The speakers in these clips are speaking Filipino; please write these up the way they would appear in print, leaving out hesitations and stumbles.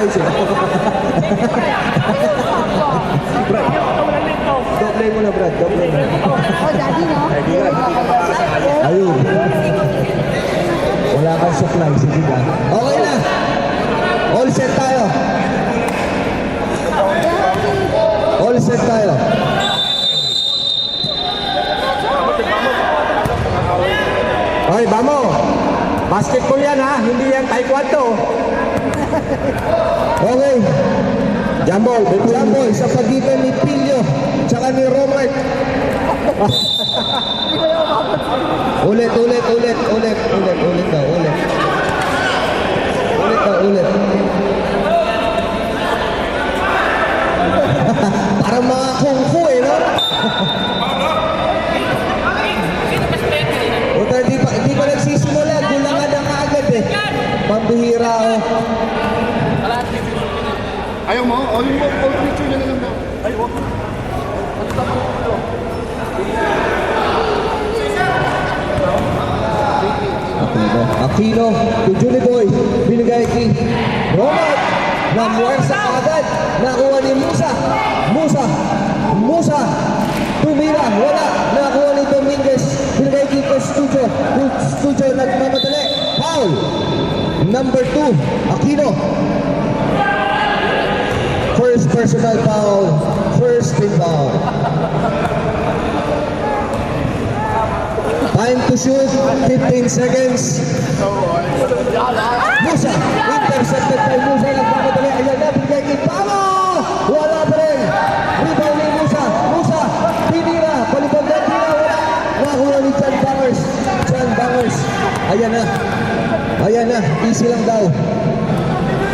exercise eh. Brad, doble mo na Brad, doble mo. Oh, daddy, no? Ayun. Wala kang supply, sige ka. Okay na. All set tayo. All set tayo. Okay, Bamo. Basketball yan ha, hindi yan taekwondo. Okay. Jambol, Jambol, sa pagitan ni Pilio, tsaka ni Robert. Ulit daw, ulit. Parang mga kung fu eh, no? Uta, di pa nagsisimula, gulangan na kaagad eh. Pambihira oh. Ayaw mo? O yung old picture na lang daw. Ay, wag. Aquino, to Julie Boy, binigay kay Robert, na muwersa agad, nakuha ni Musa, tumira, wala, nakuha ni Dominguez, binigay kay Studio, nagmamadali, foul, number 2, Aquino, first personal foul, first team foul. Time to shoot, 15 seconds. Musa, intercepted by Musa, nagmamadali, ayan na, bigay kay Pamo! Wala pa rin! Rebound ni Musa, tinira, palipad na, wala! Nakuha ni John Bangers, ayan na, easy lang daw.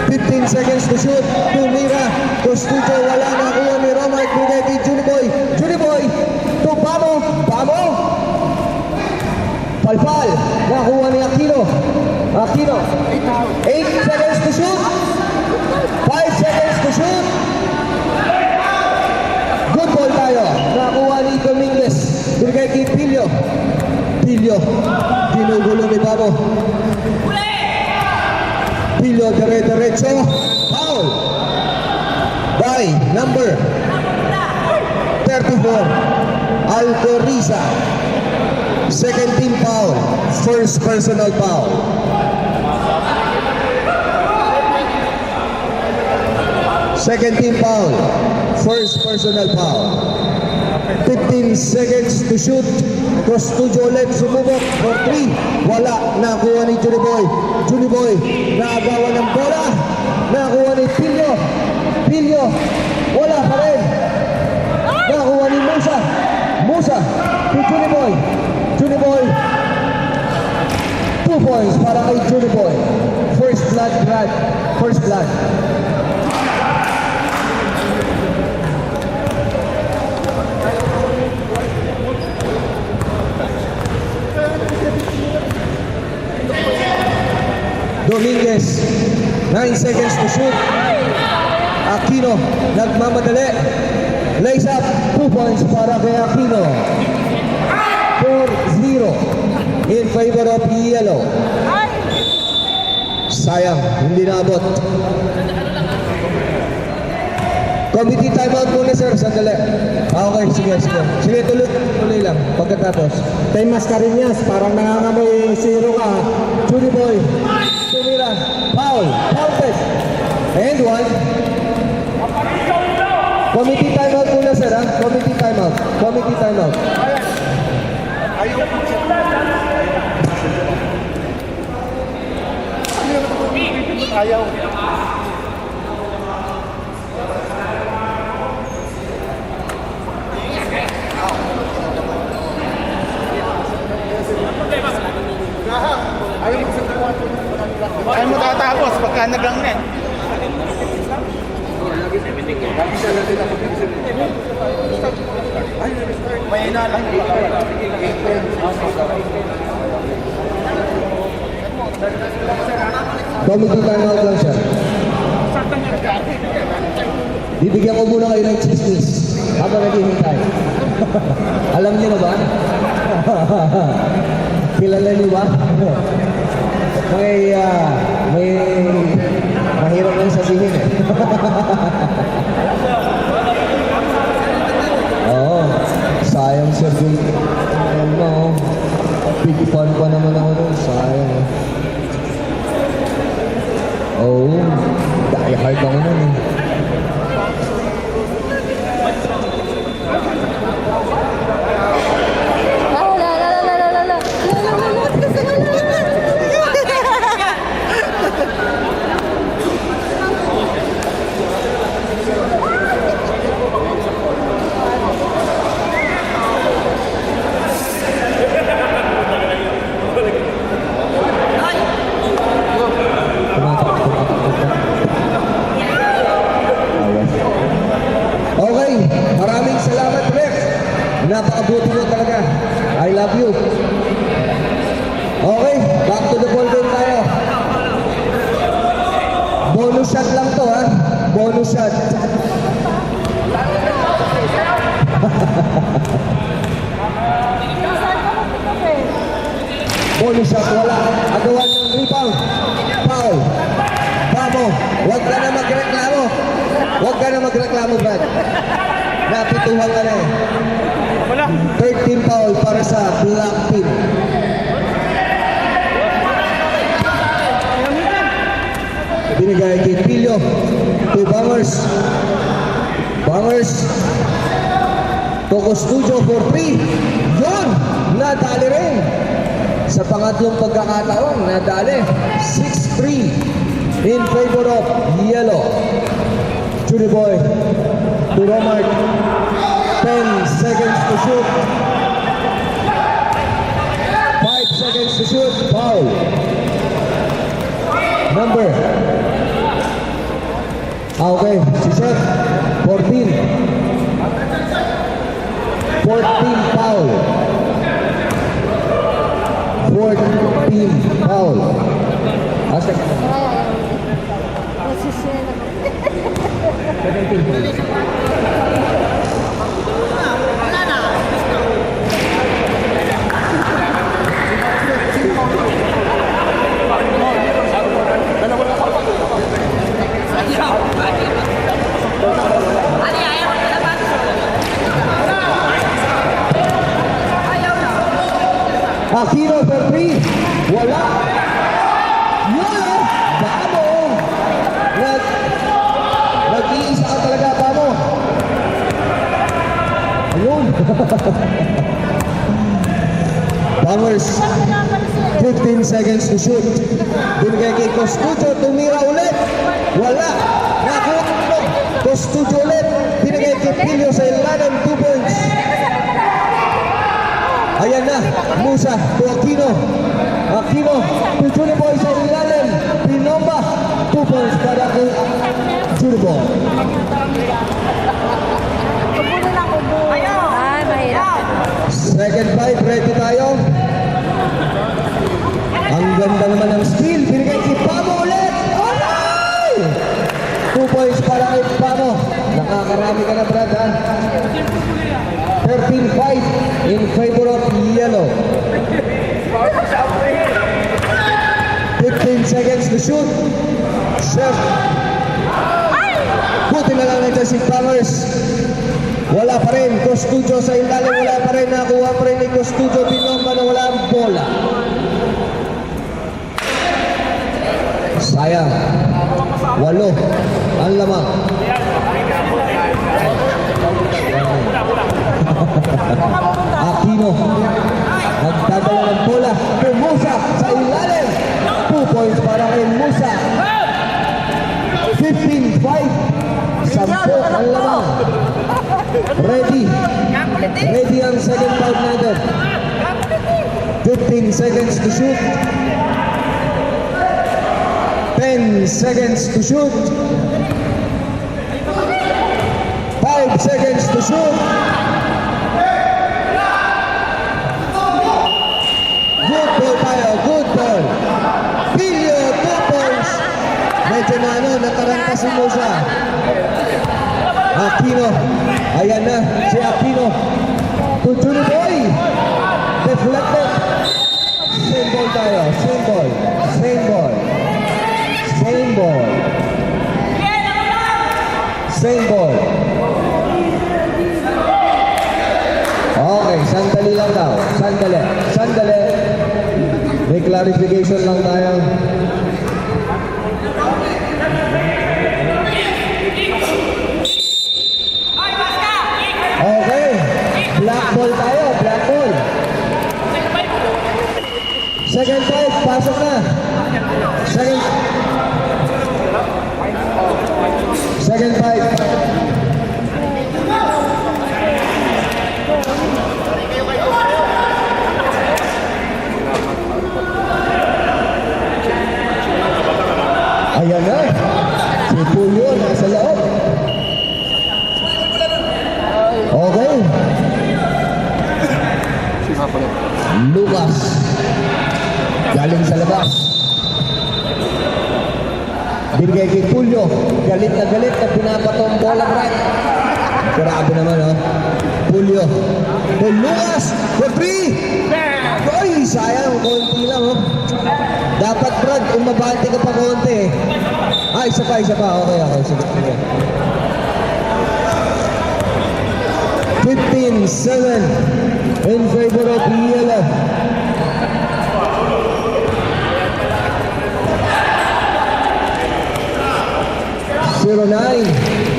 15 seconds to shoot, tumira, to Studio, wala, nakuha ni Romart, bigay kay Julie Boy, to Pamo! Palpal, nakuha ni Aquino, 8 seconds to shoot, 5 seconds to shoot, good ball tayo, nakuha ni Dominguez, bigay kay Pilio, ginugulo ni Babo, Pilio, diretso, foul, by number 34, Alcoriza. Second team foul, first personal foul. Second team foul, first personal foul. 15 seconds to shoot. Cross studio ulit, sumubok for 3. Wala, nakuha ni Julie Boy, naagawan ng bola. Nakuha ni Pilio, wala pa rin. Nakuha ni Musa, to Julie Boy, 2 points para kay Julie Boy. First blood. Dominguez, 9 seconds to shoot. Aquino, nagmamadali. Lays up, 2 points para kay Aquino. 4-0 in favor of yellow. Sayang, hindi naabot. Committee timeout muna sir, sandali. Okay, sige, tuloy lang pagkatapos. Kay Mascarinas, parang nangangamoy zero ka. Julie Boy, tumira, foul, counted, and 1. Committee timeout muna sir ha, committee timeout. Ayaw. Ayaw mo tatapos pagka nagangnet. May inalang Committee timeout lang siya. Bibigyan ko muna kayo ng chismis habang naghihintay. Alam niyo na ba? Kilala niyo ba? May mahirap lang sabihin eh. Oh, die hard ako nun eh. Okay, maraming salamat, Rex. Napakabuti mo talaga. I love you. Okay, back to the ball game tayo. Bonus shot lang to, ha? Bonus shot. Bonus shot, wala. Agawan ng rebound. Foul. Vamo, huwag ka na magreklamo. Huwag ka na magreklamo, Brad. Napituhan ka na eh. Wala. 13 foul para sa Black Team. Binigay kay Pilio. To Bangers. Bangers. Toko Studio for 3. Yun! Nadali rin. Sa pangatlong pagkakataon, nadali. 6-3 in favor of Yellow. Judy Boy to Romart. 10 seconds to shoot. 5 seconds to shoot. Foul. Number. Okay, si Seth. 14. 14 foul. 14 foul. Asa? 17 foul. Aquino for 3. Wala. Wala. Bamo. Nag-iisa ka talaga, Bamo. Ayun. Bangers. 15 seconds to shoot. Binigay kay Costudio. Tumira ulit. Wala. Nakuha mo. Costudio ulit. Binigay kay Pilio sa ilalim. 2 points. Ayan na, Musa to Aquino. Aquino to Judy Boy sa ilalim. Pinomba, 2 points para kay Judy Boy. Ay, mahirap. Second fight, ready tayo. Ang ganda naman ng steal. Binigay kay Pamo ulit. Alay! 2 points para kay Pamo. Nakakarami ka na, Brad, ha? 13-5 in favor of Yellow. 15 seconds to shoot. Chef. Buti na lang nandiyan si Bangers. Wala pa rin. Costudio sa ilalim. Wala pa rin. Nakuha pa rin ni Costudio. Binomba na wala ang bola. Sayang. 8 ang lamang. Aquino nagdadala ng bola kay Musa sa ilalim. 2 points para kay Musa. 15-5. 10 ang lamang. Ready ang second foul natin. 15 seconds to shoot. 10 seconds to shoot. 5 seconds to shoot. Good ball tayo, good ball. Pilio, 2 points. Medyo na nataranta si Musa. Aquino, ayan na, si Aquino. To Judy Boy. Deflected. Same ball tayo, same ball. Same ball. Same ball. Same ball. Okay, sandali lang daw. Sandali. May clarification lang tayo. Ayan na. Si Julio nasa loob. Okay. Lucas. Galing sa labas. Binigay kay Julio. Galit na pinapatong bola right. Grabe naman, oh. Julio. Kay Lucas. For three. Ay, sayang. Konti lang, oh. Dapat, Brad, umabante ka pa konti, eh. Ah, isa pa. Okay. Sige. 15-7 in favor of Yellow.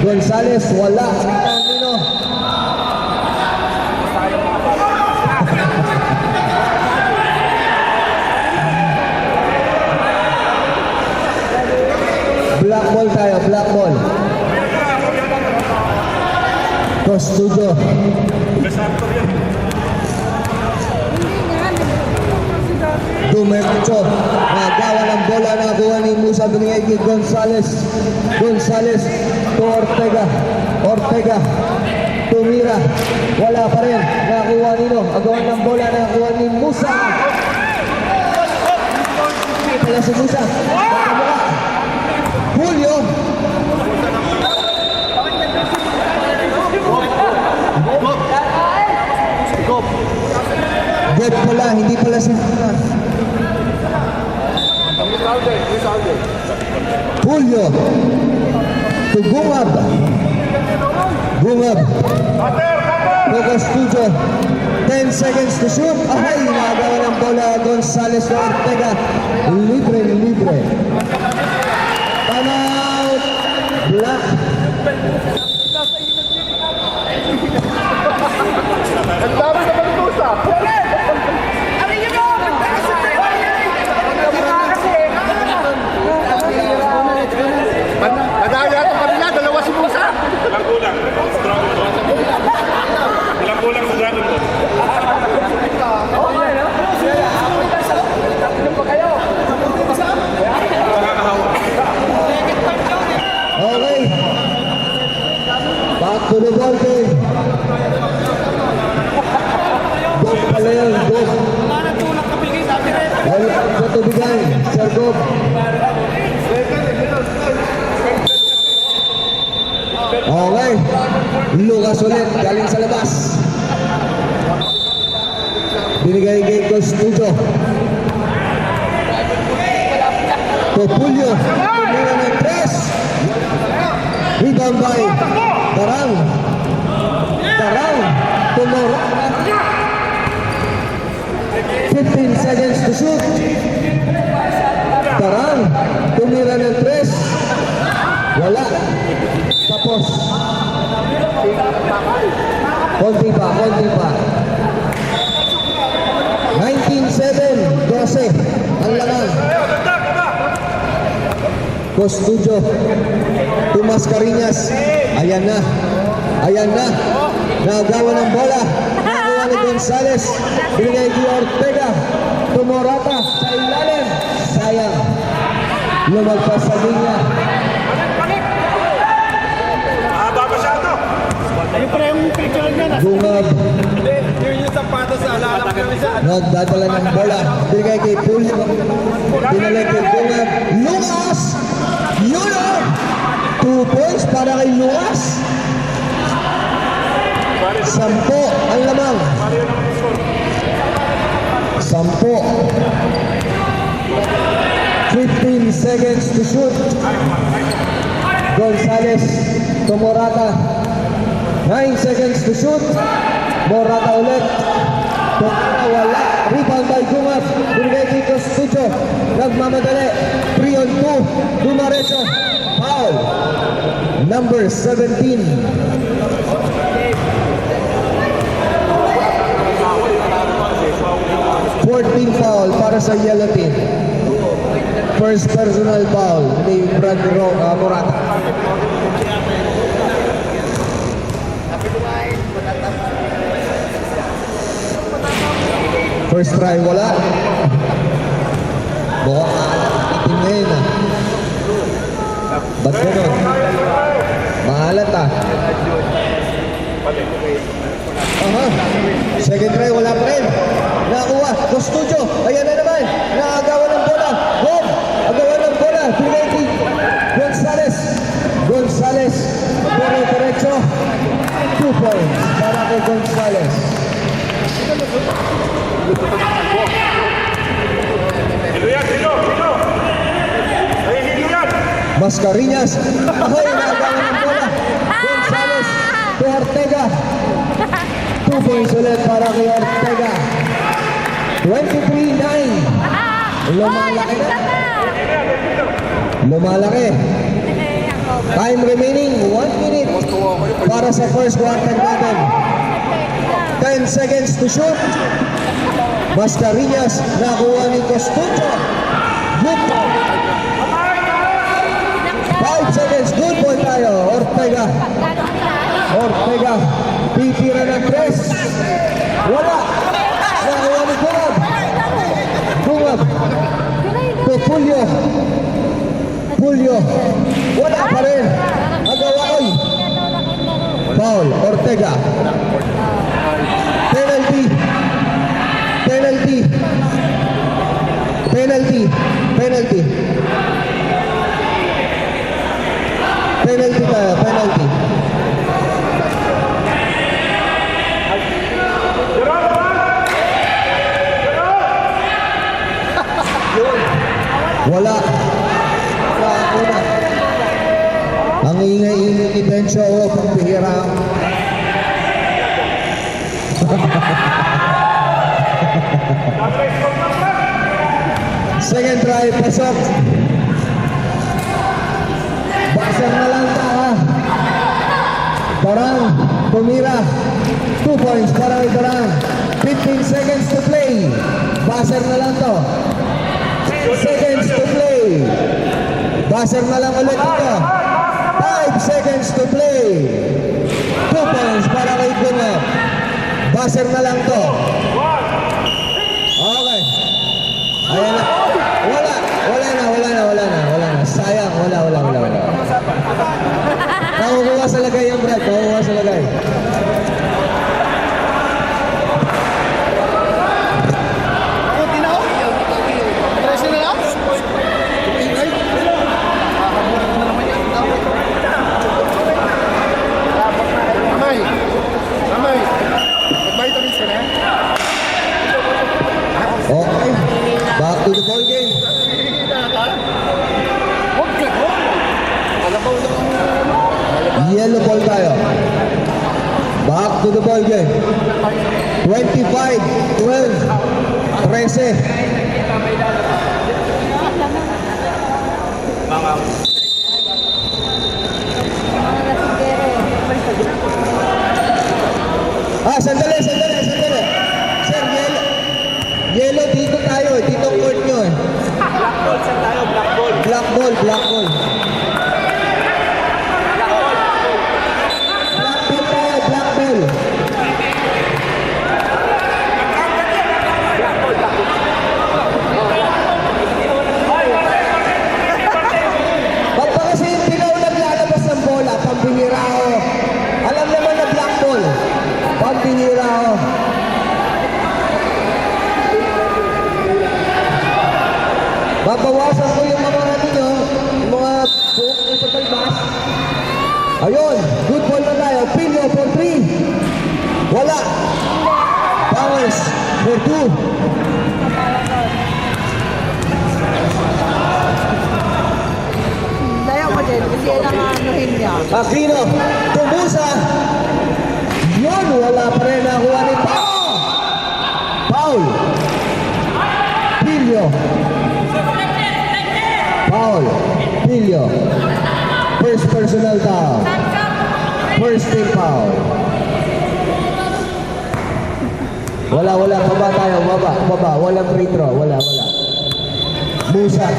Gonzales, wala. Camino. Black ball tayo, black ball. Costudio. Dumercho. Nagawa ng bola na kuha ni Musa binigay kay Gonzales. Gonzales to Ortega. Tumira. Wala pa rin. Nakuha nino. Agawan ng bola na kuha ni Musa. Pala si Musa. Julio. Get pala, hindi pala si Musa. Julio. To Gumab. Lucas Tujo. 10 seconds to shoot. Ay, nagawa ng bola Gonzales na Ortega. Libre. Time out. Black. Ang dami na pagtusa. Nadaya ito kanila, dalawa si Musa. Walang kulang sa Dragon Ball. Okay. Back to the ball game. Gob pala yun, Gob. Wala sa tubigan, Sir Gob. Okay. Lucas ulit, galing sa labas. Binigay kay Costudio. Populio. Tumira ng 3. Rebound by Darang. Tumura. 15 seconds to shoot. Darang. Tumira ng 3. Wala. Tapos. Konti pa. 19-7, 12. Ang laman. Costudio. Tomas Cariñas. Ayan na. Nagawa ng bola. Nagawa ni Gonzales. Binigay kay Ortega. Tumorata sa ilalim. Sayang. Lumagpas sa linya. Gungab. Nagdadala ng bola. Binigay kay Julio. Binalik kay Gungab. Lucas! Yun o! 2 points para kay Lucas. 10 ang lamang. 10. 15 seconds to shoot. Gonzales to Morata. 9 seconds to shoot. Morata ulit. Wala. Rebound by Gumab. Binigay kay Costudio. Nagmamadali. 3 on 2. Dumarecho. Foul. Number 17. Foul para sa yellow team. First personal foul ni Brad Morata. First try, wala. Buka itim ngayon. Ba't ganun? Maalat ah. Aha. Second try, wala pa rin. Nakakuha. Custodio. Ayan na naman. Nakagawa ng bola. Home. Agawa ng bola. Pinati. Gonzales. Gonzales. Pero diretso. 2 points para kay Gonzales. Hilo yan, hilo, hilo. Ay, hilo yan. Mascarillas. Ahoy, nagawa ng bola. Gonzales to Ortega. 2 points ulit para kay Ortega. 23-9. Lumalaki na. Lumalaki. Time remaining 1 minute para sa first quarter natin. 10 seconds to shoot. Mascarillas nakuha ni Costucho. Good ball. 5 seconds. Good ball tayo. Ortega. Ortega. Titira ng 3. Wala. Nakuha ni Bungab. Bungab. To Julio. Julio. Wala pa rin. Agawaoy. Foul. Ortega. Penalty. Penalty. Penalty. Penalty. Penalty tayo. Penalty. Wala. Una. Ang ingay-ingay ni Bencho o pagpihira. Second try, pasok. Basang na lang ta ha. Darang, tumira. 2 points para kay Darang. 15 seconds to play. Basang na lang to. 10 seconds to play. Basang na lang ulit ito. 5 seconds to play. 2 points para kay Bunga. Basang na lang to. Okay. Ayan na. Wala. Wala na, wala na, wala na, wala na. Sayang, wala. Nakukuha sa lagay yung Brad. Nakukuha sa lagay. Okay. Back to the ball game. Yellow ball tayo. Back to the ball game. 25-12. 13. Sandali. Sir, yellow. Yellow, dito tayo. Dito ang court nyo eh. Black ball, saan tayo? Black ball. Black ball. Black ball tayo. Black ball. Ba't ba kasi yung pilaw naglalabas ng bola? Pambihira ako. Alam naman na black ball. Pambihira ako. Babawasan ko yung mga ninyo, yung mga buhok na sa talbas. Ayun, good ball na tayo. Pilio for 3. Wala. Powers for 2. Daya ko din, kasi yan ang anuhin niya. Aquino, tumusa. Yun, wala pa rin nakuha ni Pao. Paul. Pilio. Paul. Pilio. First personal foul. First team foul. Wala. Baba tayo. Baba. Walang free throw. Wala. Musa.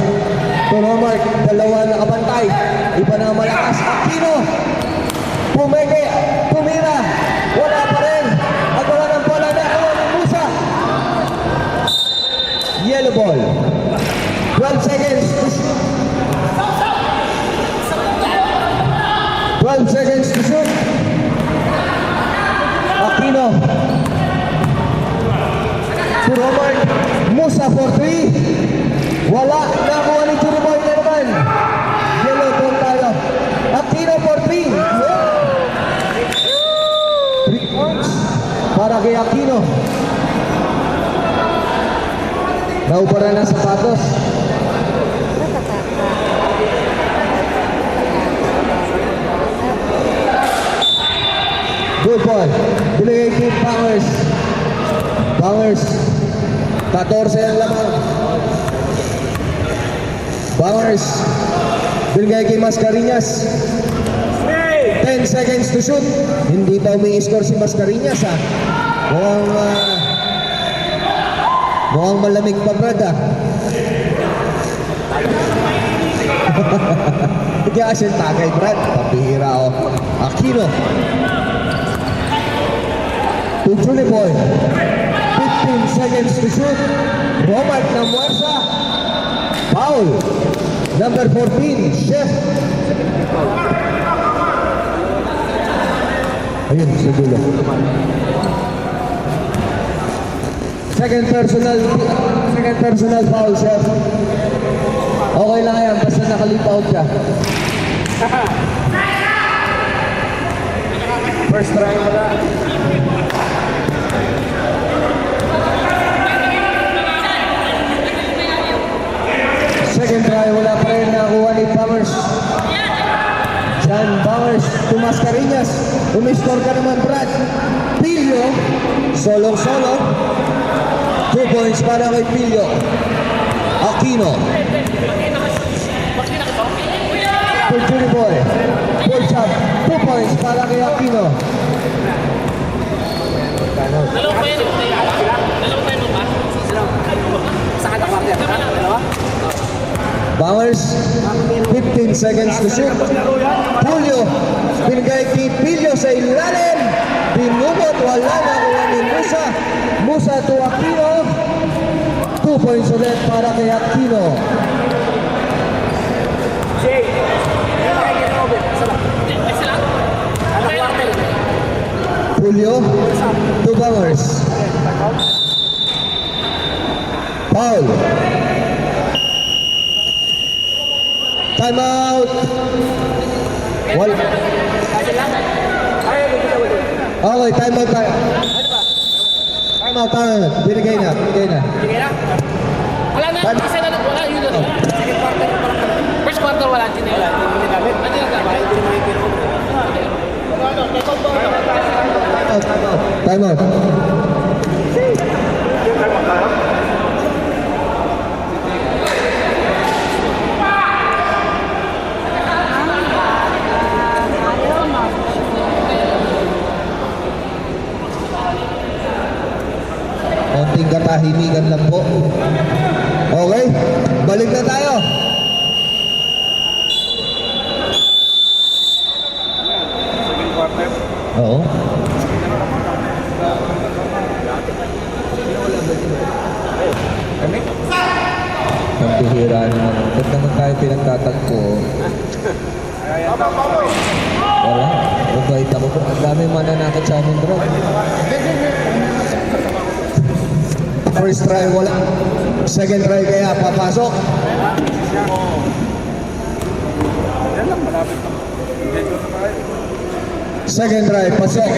Mark. Dalawa nakabantay. Iba na malakas. Aquino. Pumeke. Pumira. Wala pa rin. Agawa ng bola na. Agawa ng Musa. Yellow ball. 12 seconds to shoot. 12 seconds to shoot. Aquino. To Robert. Musa for 3. Wala. Nakuha ni Churiboy na naman. Yellow ball tayo. Aquino for 3. 3 points para kay Aquino. Naubara ng sapatos. Good ball. Binigay kay Bangers. Bangers. 14 ang lamang. Bangers. Binigay kay Mascareñas. 10 seconds to shoot. Hindi pa umi-score si Mascareñas ha. Mukhang malamig pa, Brad ha. Kaya kasi tagay, Brad. Pabihira o. Aquino. To Churiboy. 15 seconds to shoot. Robert na muersa. Foul. Number 14, Chef. Ayun, sa dulo. Second personal foul, Chef. Okay lang yan, basta nakalip out ka. First try mo na. Second try, wala pa rin nakuha ni Bangers. John Bangers to Mascareñas. Umiscore ka naman, Brad. Pilio, solong-solo. 2 points para kay Pilio. Aquino. To Churiboy. Full shot. 2 points para kay Aquino. Bangers, 15 seconds to shoot. Julio, binigay kay Pilio sa ilalim. Binubot, wala na kuha ni Musa. Musa to Aquino. 2 points ulit para kay Aquino. Julio to Bangers. Foul. Time out. Wala. Okay, time out tayo. Time out tayo. Binigay na. Wala na, kasi wala yun doon. First quarter wala din nila. Ano yung gagawin? Time out. Konting katahimikan lang po. Okay, balik na tayo. Oo. Ang bihira naman. Ba't naman tayo pinagtatagpo? Wala. Mabait ako po. Ang dami mananakit sa amin, bro. First try, wala. Second try kaya, papasok. Second try, pasok.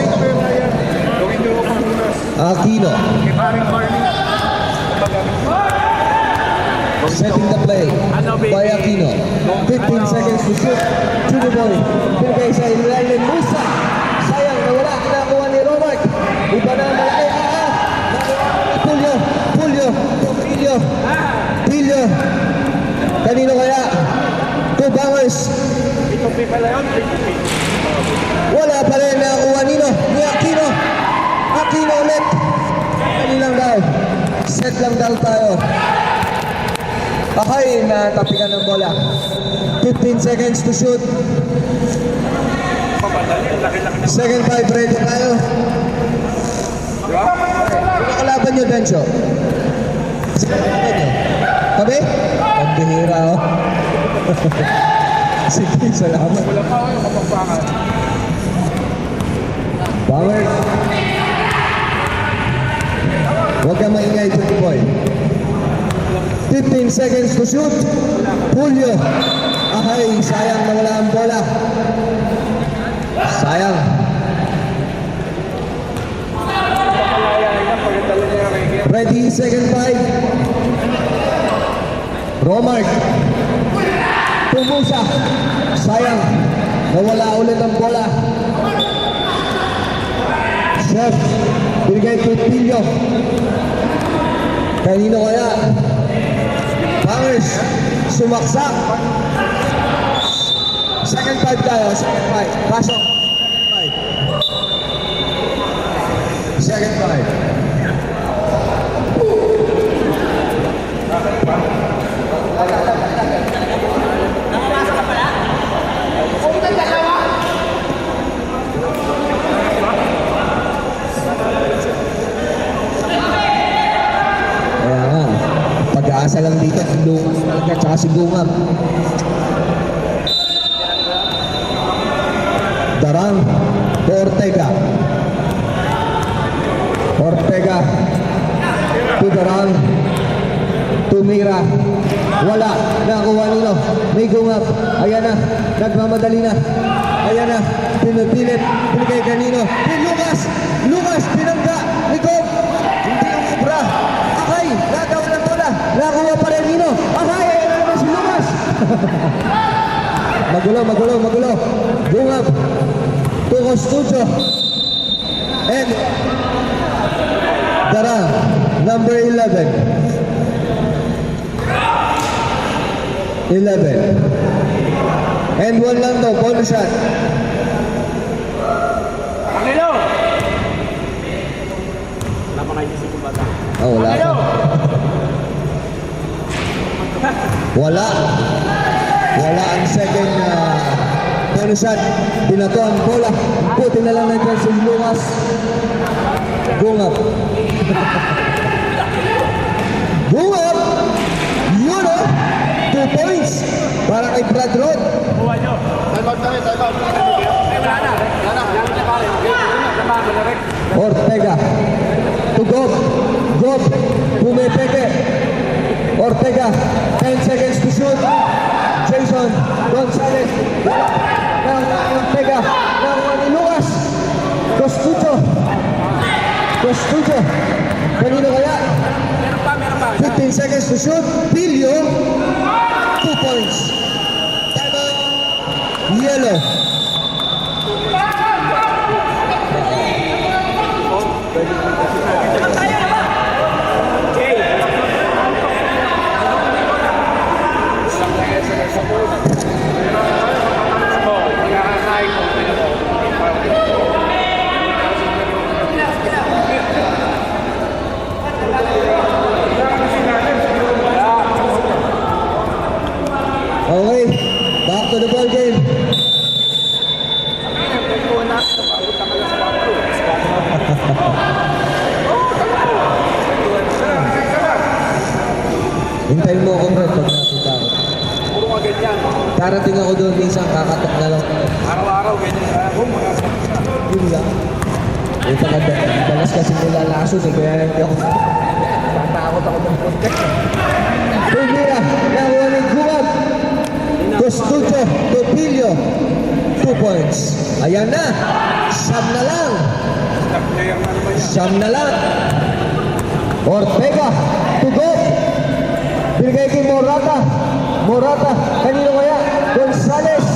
Aquino. Setting the play by Aquino. 15 seconds to shoot. Churiboy. Pinagay sa ilalim Musa. Sayang, nawala. Nakuha ni Robert. Iba na ang malaki. Pilio. Kanino kaya? To Bangers. Wala pa rin nakuha nino. Ni Aquino. Aquino ulit. Kanilang daw. Set lang daw tayo. Okay, natapikan ng bola. 15 seconds to shoot. Second five, ready tayo. Kalaban nyo, Dencho. Kalaban nyo. Kami? Ang bihira, oh. Sige, salamat. Wala pa ako yung kapagpangan. Power. Huwag kang maingay, Tuki Boy. 15 seconds to shoot. Julio. Ay, sayang nawala ang bola. Sayang. Ready, second five. Romart. Tumusa. Sayang. Nawala ulit ang bola. Chef. Binigay kay Pilio. Kanino kaya? Powers. Sumaksak. Second five tayo. Second five. Pasok. Second five. Kaya nga, pag-aasa lang dito, Lumas talaga, tsaka si Gungam. Darang, Ortega. Ortega, to Darang, tumira. Wala, nakuha nilo. May Gungam. Ayan na, nagmamadali na. Ayan na, pinipilit. Pinigay kanino. Lucas! Lucas, pinangga. Likod. Hindi yung obra. Akay, gagawin ng bola. Nakuha pa rin nino. Akay, ayan na naman si Lucas. Magulo. Gungam. Tukos Tucho. And Darang, number 11. 11. And one lang daw, bonus shot. Pangilo! Wala pa kayo si Kubata. Oh, wala pa. Wala ang second bonus shot. Binato ang bola. Puti na lang nandiyan si Lucas. Gungap. Gungap! Yun oh! 2 points para kay Brad Road. Buwan nyo. Time out. Ay, wala na. Wala na pare. Okay, Ortega. To Gob. Gob. Pumepeke. Ortega. 10 seconds to shoot. Jason Gonzalez. Ortega. Nakuha ni Lucas. Costucho. Kanino kaya? Meron pa. 15 seconds to shoot. Pilio. 2 points. Time out. Yellow. Okay, back to the ball game. Hintayin mo ako, Brad, pag nakita ako. Puro ka ganyan. Darating ako doon, minsan kakatok na lang. Araw-araw ganyan. Mga Yun lang. Ito ka, dalas kasi nilalason eh, kaya hindi ako. Tatakot ako ng konti. Tumira, nakuha ni Gumab. Costucho, Topilio. 2 points. Ayan na. Siyam na lang. top player na naman yan. Siyam na lang. Ortega, to go. Binigay kay Morata. Kanino kaya? Gonzales,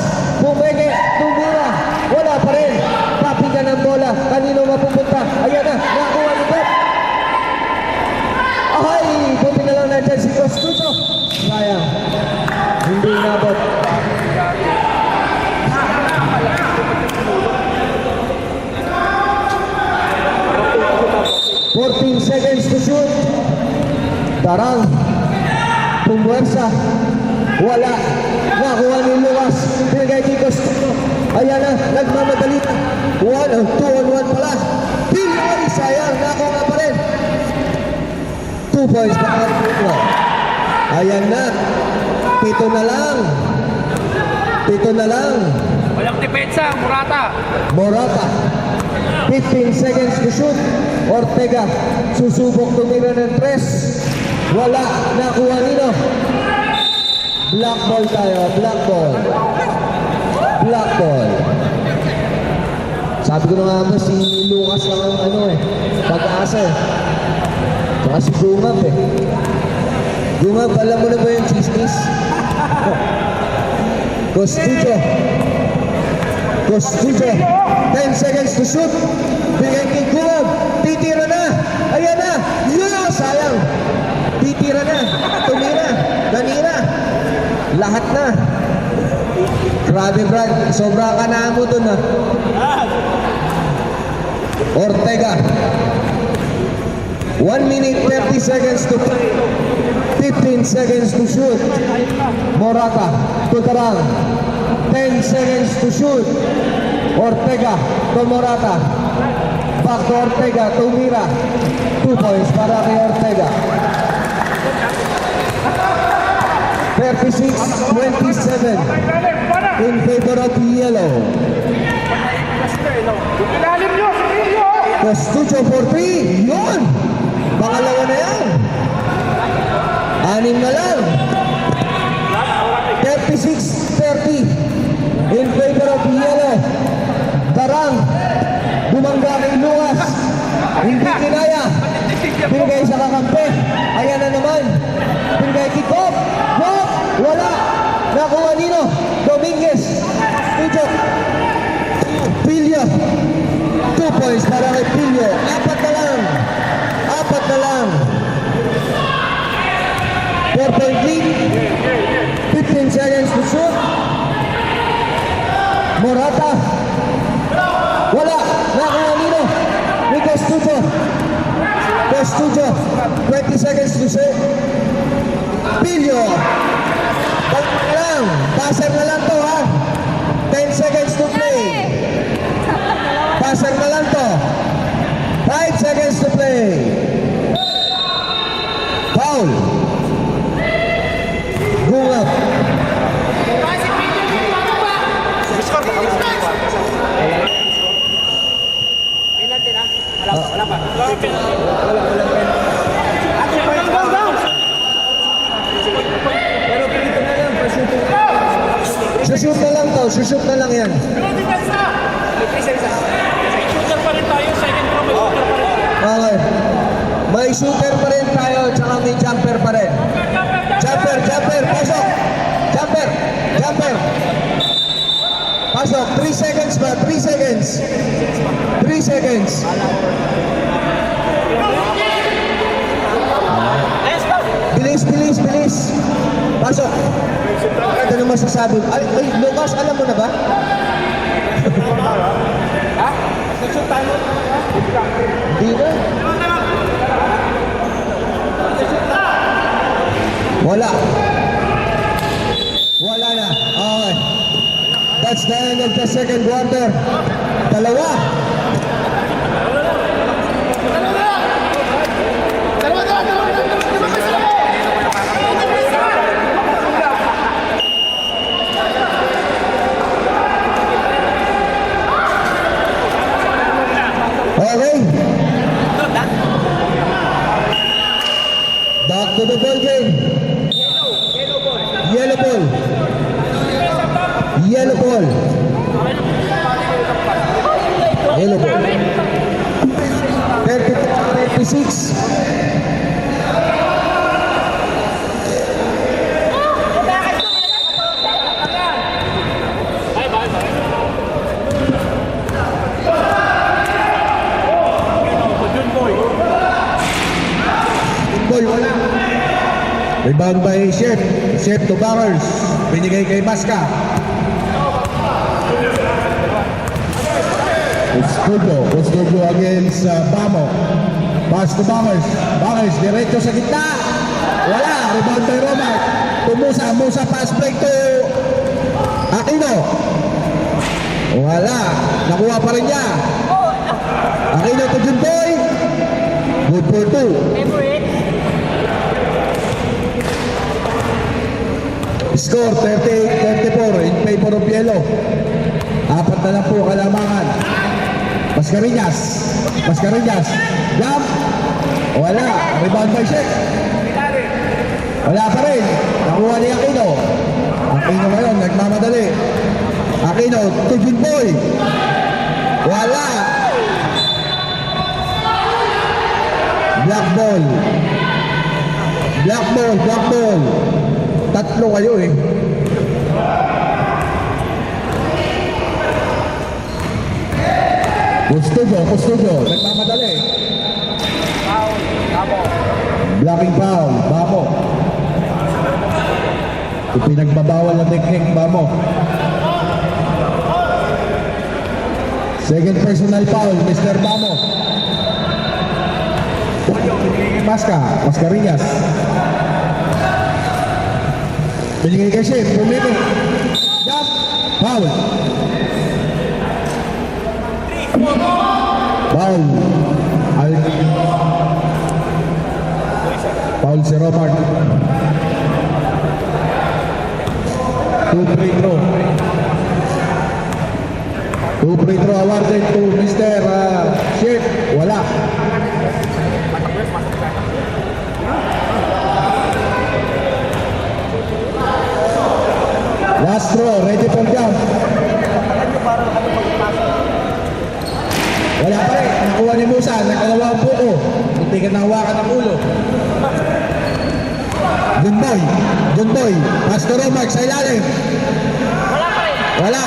Pumeke, Tumira. Wala pa rin. Papiga ng bola. Kanino mapupunta? Ayan na, nakuha ni Bob. Ay, buti na lang nandyan si Costucho. Sayang. Hindi inabot. "14 seconds to shoot." Darang. Pumwersa. Wala. Nakuha ni Lucas. Binigay kay Costucho. Ayan na, nagmamadali na. 2-on-1 pala. Pili, sayang. Nakuha pa rin. 2 points para kay Ayan na. 7 na lang. Pito na lang. Walang depensa, Murata. Morata. 15 seconds to shoot. Ortega. Susubok tumira ng 3. Wala. Nakuha nino. Black ball tayo. Black ball. Black ball. Sabi ko na nga ba si Lucas lang ang ano eh. Pag-asa eh. Saka si Gumab eh. Gumab, alam mo na ba yung chismis? Costudio. Costudio. 10 seconds to shoot. Bigay kay Gumab. Titira na. Ayan na. Yun! Sayang. Titira na. Tumira. Ganira. Lahat na. Grabe Brad. Sobra ka na mo dun ha. Ortega. 1 minute 30 seconds to play. 15 seconds to shoot. Morata to Tarang. 10 seconds to shoot. Ortega to Morata. Back to Ortega to Mira. 2 points para kay Ortega. 36-27 in favor of yellow. Ilalim nyo, Silvio! Costudio for 3. Yun! Pangalawa na yan. 6 na lang. 36-30 in favor of yellow. Darang. Bumangga kay Lucas. Hindi kinaya. Binigay sa kakampi. Ayan na naman. Binigay kay Kop. Kop! Wala. Nakuha nino. Dominguez. Studio. Pilio. 2 points para kay Pilio. 4 na lang. 4 na lang. 4-point lead. 15 seconds to shoot. Morata. Wala. Nakuha nino. Nico Studio. Studio. 20 seconds to shoot. Pilio. Balik na lang. Passer na lang to ha. 10 seconds to play. Passer na lang to. 5 seconds to play. Foul. Gungap. Wala pa. Sushoot na lang to. Sushoot na lang yan. Shooter pa rin tayo, second pro, may shooter pa rin. Okay. May shooter pa rin tayo, tsaka may jumper pa rin. Jumper, jumper, pasok. Jumper, jumper. Pasok, 3 seconds ba? 3 seconds. 3 seconds. Bilis, bilis, bilis. Pasok. Ano naman masasabi? Ay, Lucas, alam mo na ba? Ha? Nag-shoot tayo? Hindi na. Wala. Wala na. Okay. That's the end of the second quarter. Dalawa. Okay. Back to the ball game. Yellow ball. Yellow ball. Yellow ball. 36. Boy, wala. Rebound by Chef. Chef to Bowers. Binigay kay Masca. Custodio against Bamo. Pass to Bowers. Bowers, diretso sa gitna. Wala. Rebound by Romar. Musa pass break to Aquino. Wala. Nakuha pa rin niya. Aquino to Junboy. Good for 2. Score 38-34 in favor Flavor of Yellow. 4 na lang po kalamangan. Mascarillas. Jump. Wala. Rebound by Sheik. Wala pa rin. Nakuha ni Aquino. Aquino ngayon, nagmamadali. Aquino, to Junboy. Wala. Black ball. Tatlo kayo eh. Custodio, nagmamadali. Blocking foul, Bamo. Ipinagbabawal na technique, Bamo. Second personal foul, Mr. Bamo. Mascarillas. Binigay kay Chef, pumito. Jump, foul. Foul si Romart. 2 free throw. 2 free throw awarded to Mr. Chef. Wala. Last throw, ready for jump. Wala pa rin. Nakuha ni Musa. Nagkalawa ang buko. Hindi ka nahawakan ng ulo. John Boy. Pastor Romark sa ilalim. Wala.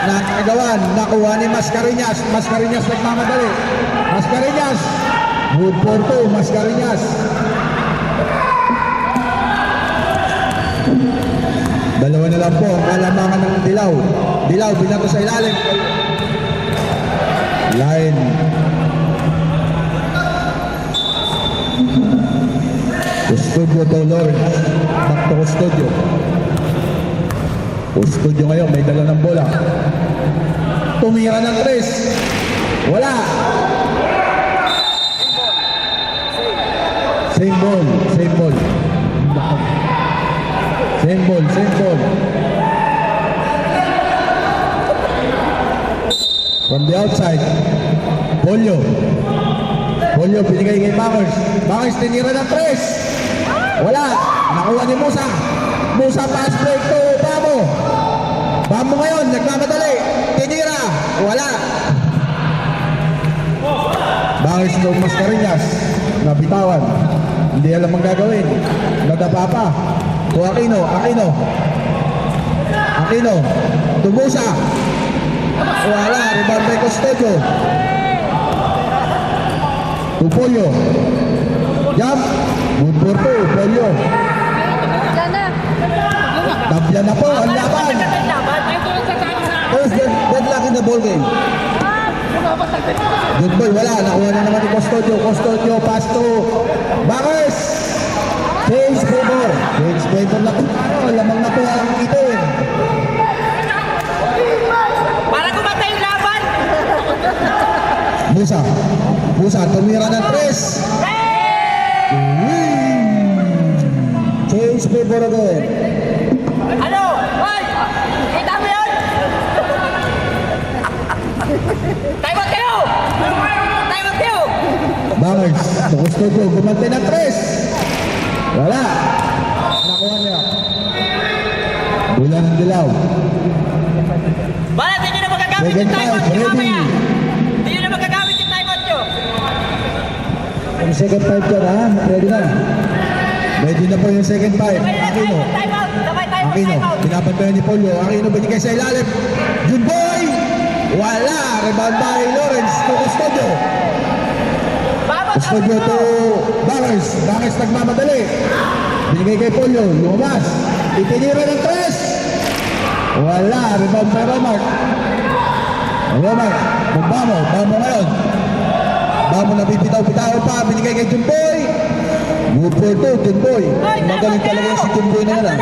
Nakagawan. Nakuha ni Mascarillas. Mascarillas nagmamadali. Mascarillas. Good for 2. Mascarillas. Dalawa na lang po ang kalamangan ng Dilaw. Dilaw, binato sa ilalim. Line. Custodio to Lawrence. Back to Custodio. Custodio ngayon, may dala ng bola. Tumira ng 3. Wala. Same ball. From the outside, Pollo, binigay kay Bangers. Bangers, tinira ng 3. Wala. Nakuha ni Musa. Musa pass break to Bamo. Bamo ngayon, nagmamadali. Tinira. Wala. Bangers to Mascarillas. Nabitawan. Hindi alam ang gagawin. Nadapa pa. To Aquino. To Musa. Wala, rebound by Custodio. To Pollo. Jump. Good for 2, Pollo. Tabla na po, ang laban. Who's deadlock in the ball game? Good boy, wala. Nakuha na naman ni Custodio, pass to Bangers. Change favor na po. Lamang na po ang itin. Musa, tumira ng 3. Change favor again. Ano? Hoy! Kita mo yun? Tayo kayo! Bangers, Custodio, gumante ng 3. Wala. Nakuha niya. Bola ng Dilaw. Bala, hindi nyo na magagamit yung time out nyo mamaya. Hindi nyo na magagamit yung time out nyo. Ang second 5 dyan ha, ready na. Ready na po yung second 5. Aquino. Pinapantayan ni Pollo. Aquino binigay sa ilalim. Junboy! Wala. Rebound by Lawrence to Custodio. Custodio to Bangers. Bangers nagmamadali. Binigay kay Pollo. Lumabas. Itinira ng 3. Wala. Rebound by Romark. Bamo ngayon. Bamo na bibitaw-bitaw pa. Binigay kay Junboy. Good for 2, Junboy. Magaling talaga si Junboy na yan.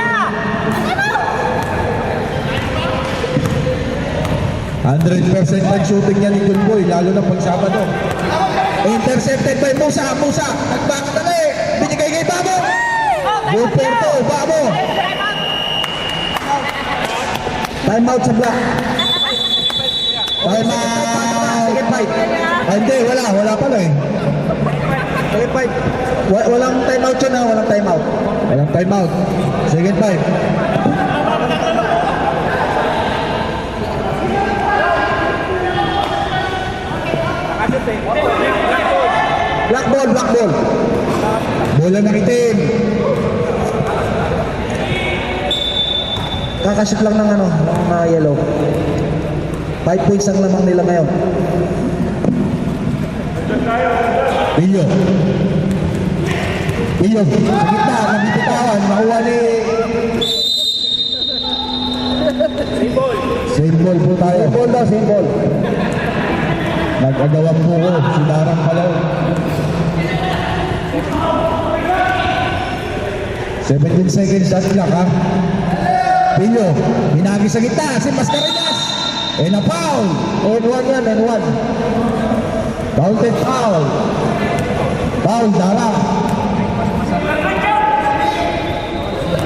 100% ang shooting niya ni Junboy, lalo na pag Sabado. Intercepted by Musa. Nagbaktali. Binigay kay Bamo. Good for 2, Bamo. Time out sa block. Time out. Second fight. Hindi, wala pala eh. Second fight. Walang time out yun ha, walang time out. Walang time out. Second fight. Black ball, black ball. Bola ng itim. Kakashoot lang ng mga yellow. 5 points ang lamang nila ngayon. Pilyo. Pilyo. Sa gitna, nabibitawan. Nakuha ni... Same ball po tayo. Same ball daw, same ball. Nag-agawang buko. Sinarang palaw. 17 seconds shot clock ha. Pilyo, hinagi sa gitna, si Mascareñas. And a foul. And one yan, and one. Counted foul. Foul, Dara.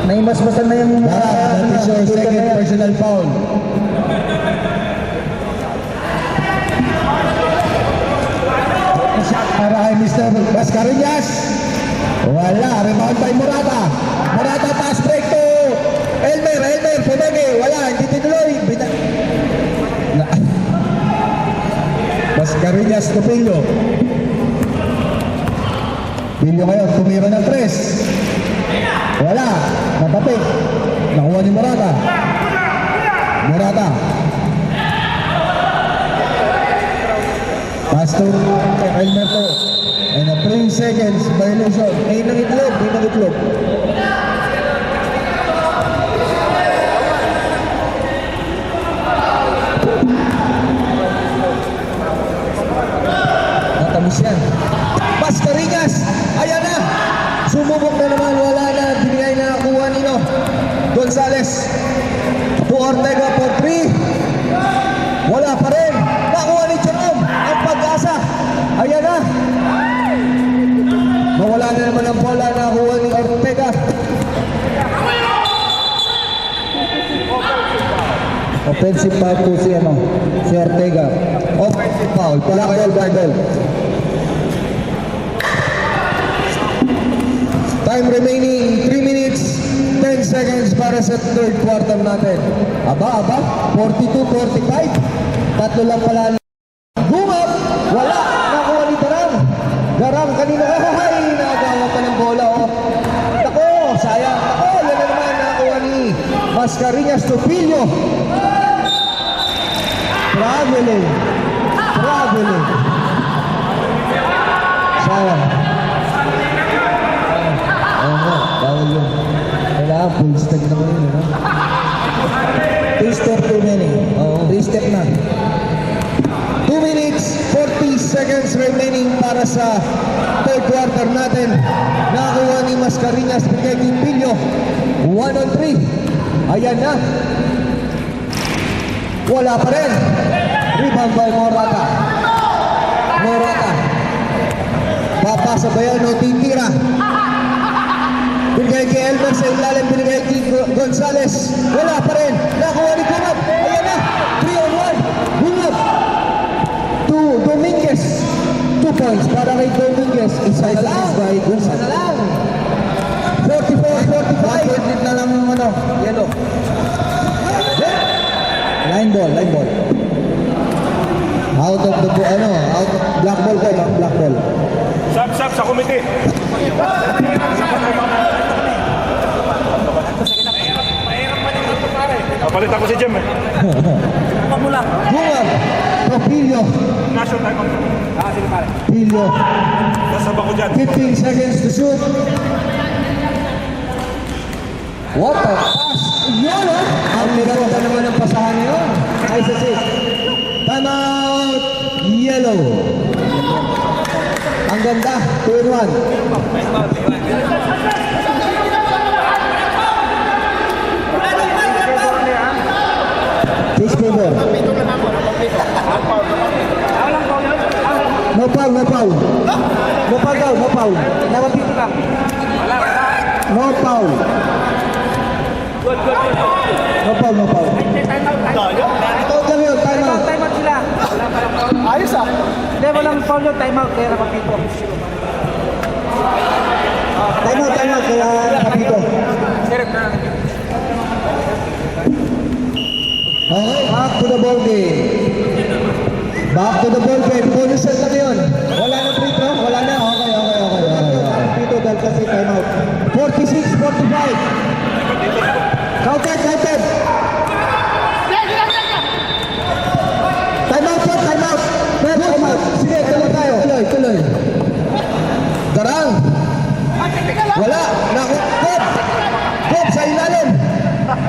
Naimasmasan na yung... Dara, that is your second personal foul. Shot para kay Mr. Mascareñas. Wala, rebound by Morata. Morata pass break to Elmer, pumagi. Wala, hindi tinuloy. Mascareñas to Pilyo. Pilyo ngayon, tumira ng 3. Wala, natapik. Nakuha ni Morata. Pass to Elmer to. And a 3 seconds violation. Ay nang itlog. Natamis yan. Mascareñas. Ayan na. Sumubok na naman. Wala na. Binigay na nakuha nino. Gonzales. To Ortega for 3. Wala pa rin. Nakuha ni Jerome. Ang pag-asa. Ayan na. Mawala na naman ang bola na nakuha ni Ortega. Offensive foul po si Ortega. Offensive foul. Black ball. Time remaining 3 minutes 10 seconds para sa third quarter natin. Aba, 42-45. Tatlo lang pala. Gumap! Wala! Nakuha ni Darang. Darang kanina. Ay! Nakagawa pa ng bola. Oh. Ako! Sayang. Ako! Yan na naman nakuha ni Mascareñas to Pilyo. Traveling. Sayang. Bawal yun. Kailangan full step naman yun. 2 step too many. 3 step na. 2 minutes, 40 seconds remaining para sa third quarter natin. Nakakuha ni Mascareñas, bigay ni Pilyo. 1-on-3. Ayan na. Wala pa rin. Rebound by Morata. Papasa ba yan o titira? Binigay kay Elmer sa ilalim, binigay kay Gonzales. Wala pa rin. Nakuha ni Gumap. Ayan na. 3-on-1. Gumap. To Dominguez. 2 points para kay Dominguez. Isa na lang. 44-45. 1 na lang yung yellow. Line ball. Out of black ball ko, black ball. Sab sa komite. Kapalit ako si Jem eh. Pamula. Gumap. Pilyo. National time out. Sige pare. Pilyo. Nasaba ko dyan. 15 seconds to shoot. What a pass! Yun o! Ang naganda naman ang pasahan niyo. Nice assist. Time out! Yellow. Ang ganda. 2-1. Fish favor. No foul. No foul. No foul. Ikaw lang yun, time out. Time out sila. Ayos ah. Hindi, walang foul yun. Time out. Kaya nakapito. Time out, kaya nakapito. Okay, back to the ball game. Back to the ball game. Bonus na yun. Wala na free throw? Wala na? Okay. Nakapito dahil kasi time out. 46-45. Counted. Time out. Sige, tuloy. Garang. Wala. Kop sa ilalim.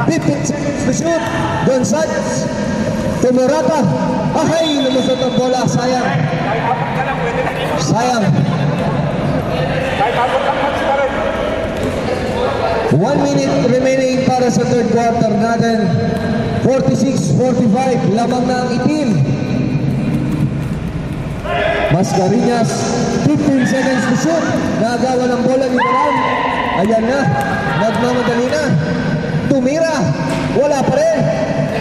15 seconds to shoot. Gonzales. Tumurata. Ahay, lumusot ang bola. Sayang. Kahit abot lang match pa rin. 1 minute remaining para sa third quarter natin. 46-45. Lamang na ang itim. Mascarillas. 15 seconds to shoot. Nagawa ng bola ni Baran. Ayan na. Nagmamadali na. Tumira. Wala pa rin.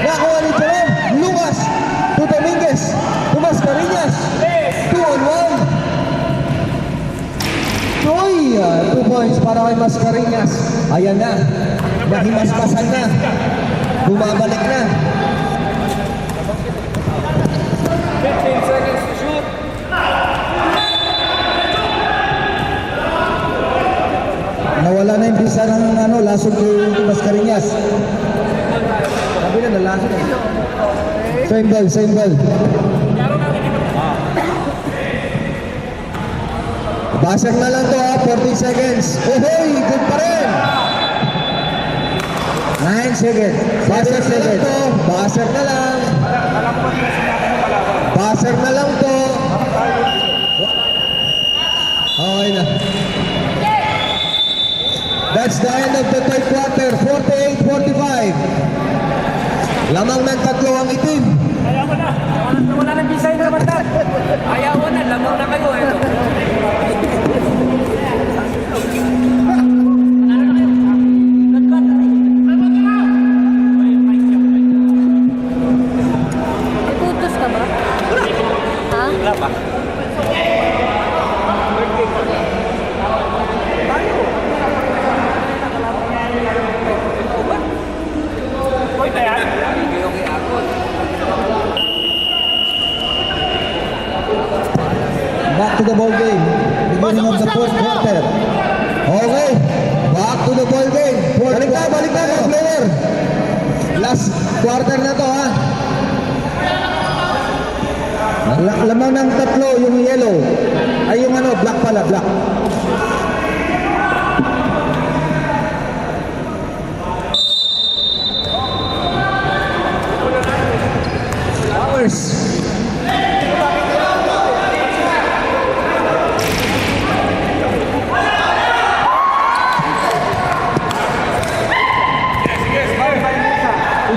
Nakuha ni Jerome. Lucas. To Dominguez. To Mascarillas. 2-on-1. 2 points para kay Mascarillas. Ayan na. Nahimasmasan na. Bumabalik na. 15 seconds to shoot. Nawala na yung bisa ng lasog kay Mascarillas. Sabi na nalasog. Same ball. Basag na lang to 40 seconds. Hey, good pa rin. 9 seconds. Basag na lang to. Okay na. That's the end of the third quarter. 48-45. Lamang ng tatlo ang itim. Wala nang bisay na naman dad. Ayaw na, lamang na kayo eh. Tutos ka ba? Ha? Wala pa. Back to the ball game. Beginning of the fourth quarter. Okay. Back to the ball game. Balik na mga player. Last quarter na to ha. Lamang ng tatlo yung yellow. Ay yung black pala, black. Hours.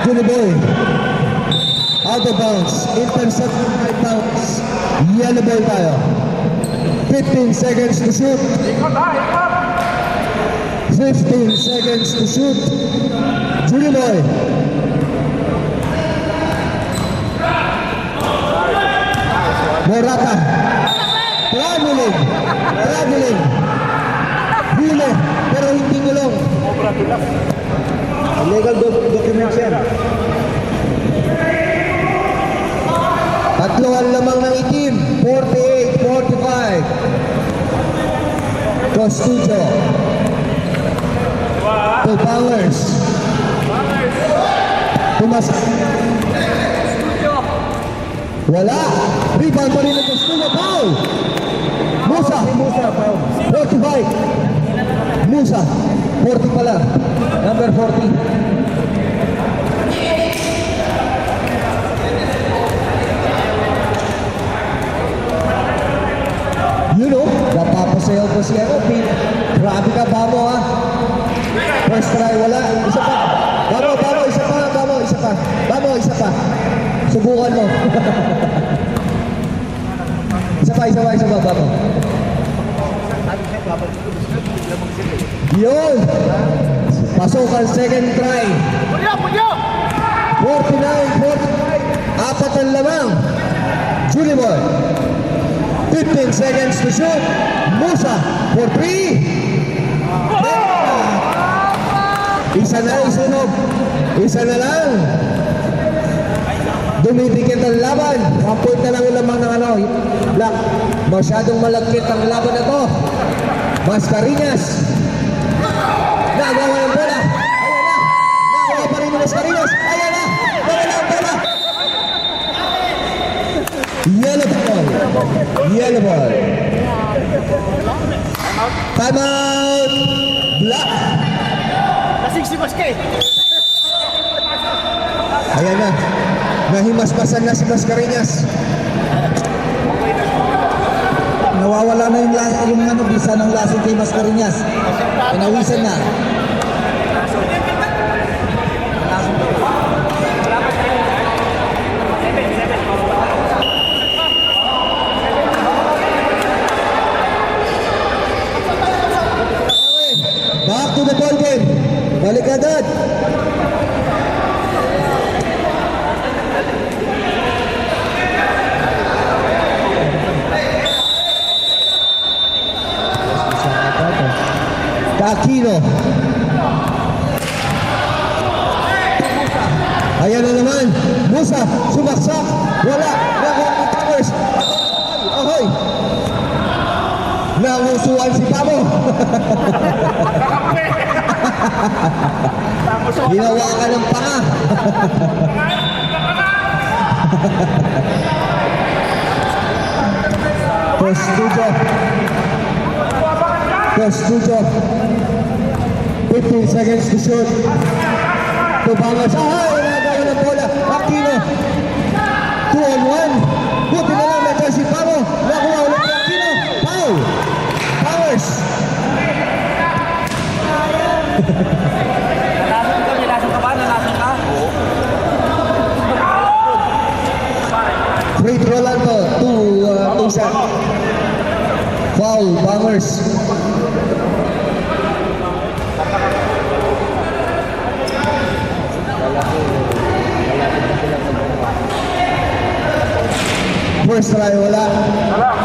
To the boy. Out of bounds. Intercept 5 pounds. Yellow ball tayo. 15 seconds to shoot. 15 seconds to shoot. Julie boy. Morata. Traveling. Hile. Pero hindi gulong. Illegal documents yan. Tatlo ang lamang ng itim. 48-45. Costudio. To Powers. Tumas. Wala. Rebound pa rin ng Costudio. Foul. Musa. 45. Musa. 40 pala. Number 40. You know, napapasayaw ko si Pete. Grabe ka, Bamo ha. First try, wala. Isa pa. Bamo, isa pa. Subukan mo. isa pa, Bamo. Yun. Pasok ang second try. Apat ang lamang. Julie Boy. 15 seconds to shoot. Musa for 3. Isa na isunog. Isa na lang. Dumidikit ang laban. 1 point na lang yung lamang ng Black. Masyadong malagkit ang laban na to. Mascareñas. Nagawa ng bola. Ayan na. Nagawa pa rin ng Mascareñas. Ayan na. Nawala ang bola. Yellow ball. Yellow ball. Time out. Black. Lasing si Baske. Ayan na. Nahimasmasan na si Mascareñas. Nawawala na yung bisa ng lasing kay Mascareñas. Pinawisan na. Back to the ball game. Balik agad. Aquino. Ayan na naman. Musa, sumaksak. Wala. Nakuha ni Powers. Ahoy. Nangusuan si Pamo. Ginawa ka ng panga. Costudio. 15 seconds to shoot. Tubangas. Ay, nagawa ng bola. Aquino. 2 on 1. Buti na lang nandiyan si Pamo. Nakuha ulit ni Aquino. Foul. Powers. Nilasong ka ba? Nilasong ka? Free throw lang to. 2 shot. Foul. Powers. First try, wala.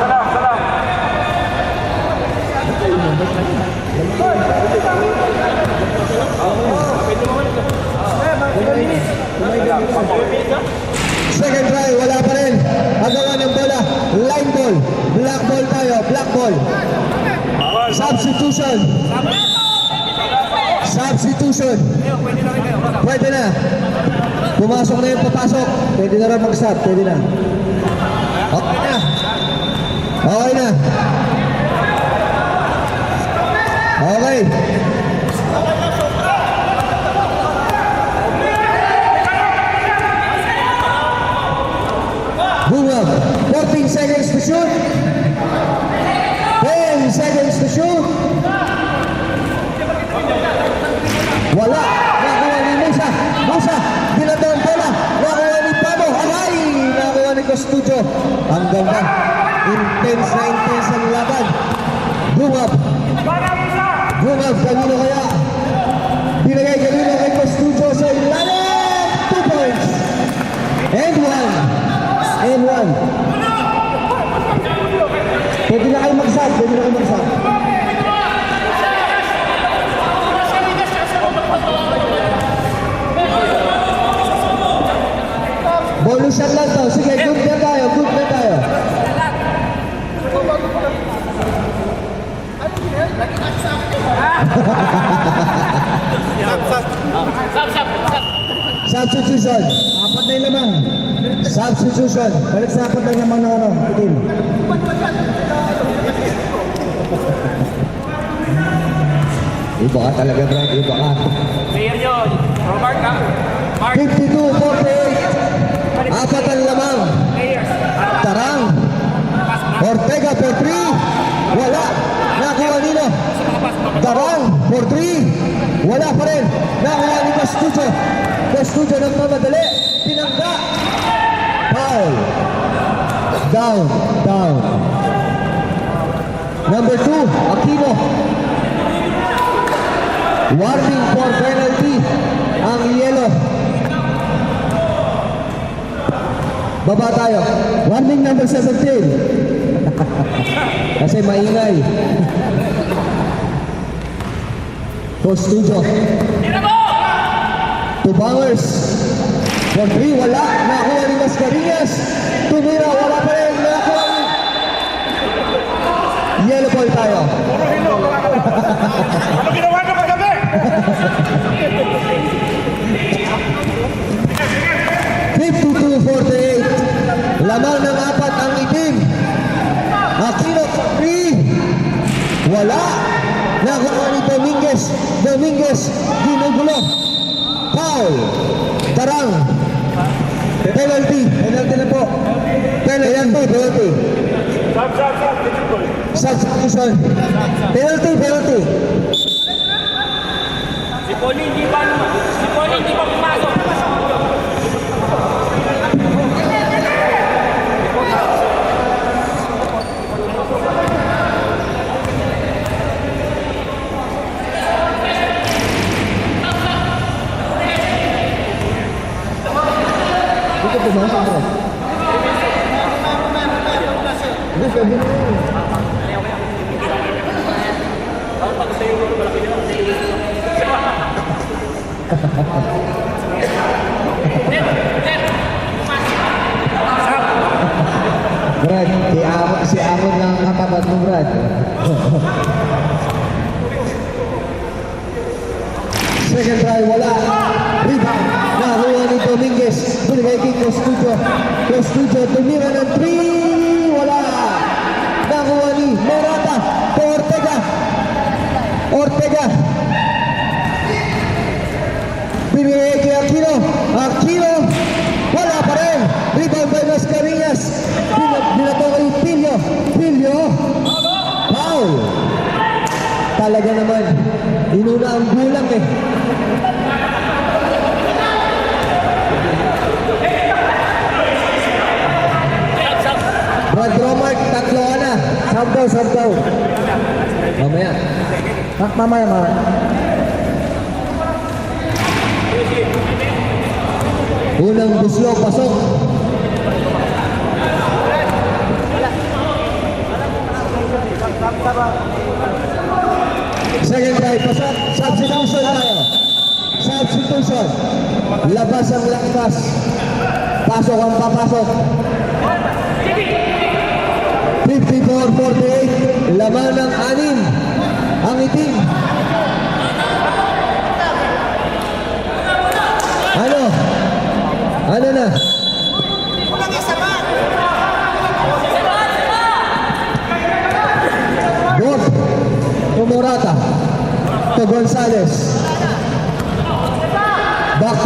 Salam. Second try, wala pa rin. Agawan ng bola. Line ball. Black ball tayo. Black ball. Substitution. Pwede na. Pumasok na yung papasok. Pwede na rin mag-stop. Pwede na. Okay na. Okay. Bungab. 14 seconds to shoot. 10 seconds to shoot. Wala. Nakuha ni Musa. Dinadon bola. Nakuha ni Pamo. Aray! Nakuha ni Costudio. Ang ganda. Intense ang laban. Bungab. Kanino kaya? Binagay kanino kay Costudio sa ilalim. 2 points. And one. Pwede na kayo mag-sub. Bonus shot lang to. Sige, good na tayo. Substitution. Apat na yung lamang. Substitution. Balik sa apat na yung lamang ng team. Iba ka talaga, Brad. Iba ka. Clear yun. Robert ka. Mark. 52-48. Apat ang lamang. Tarang. Ortega for 3. Wala. Nakuha nino. Tarang for 3. Wala pa rin. Nakuha ni Costudio. Nagmamadali. Pinangga. Foul. Down. Number 2, Aquino. Warning for penalty ang yellow. Baba tayo. Warning number 17. Kasi maingay. Coach Studio. Two bangers. For 3, wala. Nakuha ni Mascarillas. Tumira, wala pa rin. Nakuha ni... Yellow ball tayo. Puro hilo. Ano ginawa nyo kagabi? 52-48. Lamang ng 4 ang itim. Aquino, 3. Wala. Nakuha ni Dominguez. Dominguez, ginugulo. Foul. Tarang. Penalty. Penalty na po. Penalty. Sab. Substitution. Penalty. Si Poli hindi pa pumasok. Dito pumasok bro. Brad, si Amon lang katapat mo, Brad. Second try, wala. Rebound. Nakuha ni Dominguez. Binigay kay Costudio. Costudio, tumira ng 3. Wala. Nakuha ni Morata. Ortega. Binigay kay Aquino. Wala pa rin. Rebound by Mascarillas. Binato kay Pilio. Foul. Talaga naman. Inuna ang gulang eh. Brad Romart, 3 ka na. Sab daw. Mamaya. Mamaya. Unang buslo, pasok. Second try, pasok. Substitution tayo. Labas ang lakas. Pasok ang papasok. 54-48. Laman ng 6. Ang itim. Ano na? Good. To Morata. To Gonzales. Back.